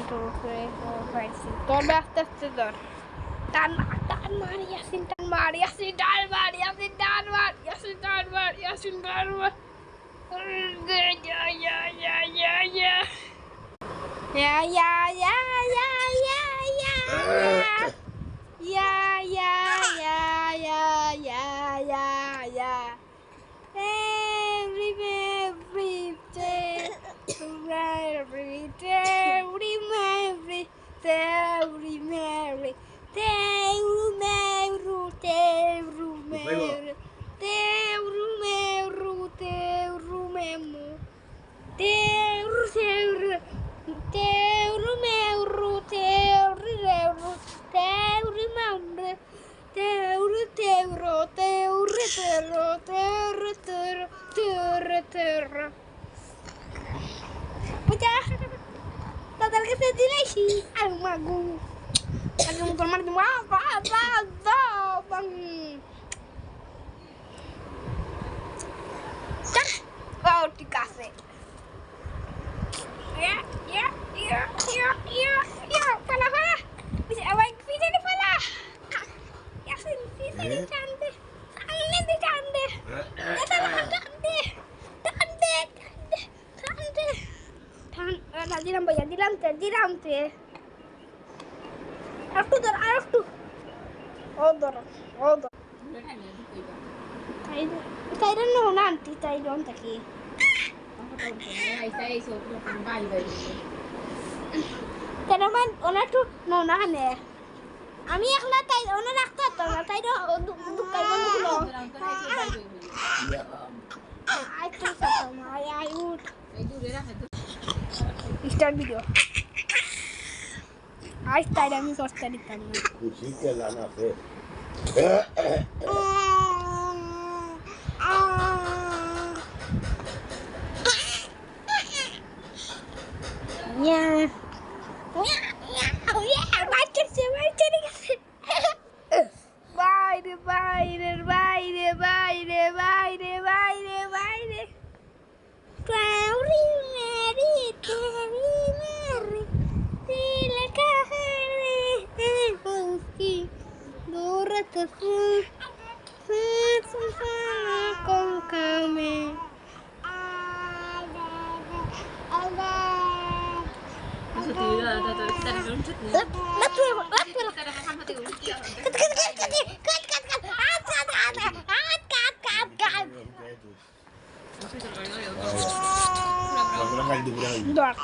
তোর উপরে পাইছি তোর আস্তে আস্তে ধর টান মার ইয়াসিন টান মার ইয়াসিন টান মার ইয়াসিন টান মার ইয়াসিন টান মার ইয়াসিন টান মার Tadarga dilay si Almagu. Ang teman di mana? Bang. Kau dikasih. Ya. Pala. Bisa awak bisa di pala. Ya sih, bisa di cantik. Angin di cantik. Ya salah cantik. দিলাম ভাইয়া দিলাম তে আরেকটু ও ধর তাই নো না আন্টি তাই রন থাকি কেন মান ওনাটু নো না নে আমি একলা তাই ওনা রাখতে তো না তাই দুকাই বন্ধ আই তো সামা আই উঠ এই দূরে রাখে स्टार्ट वीडियो आज टाइम में सोचता दिखता है खुशी के लाना से con kami Berapa kali dibilang?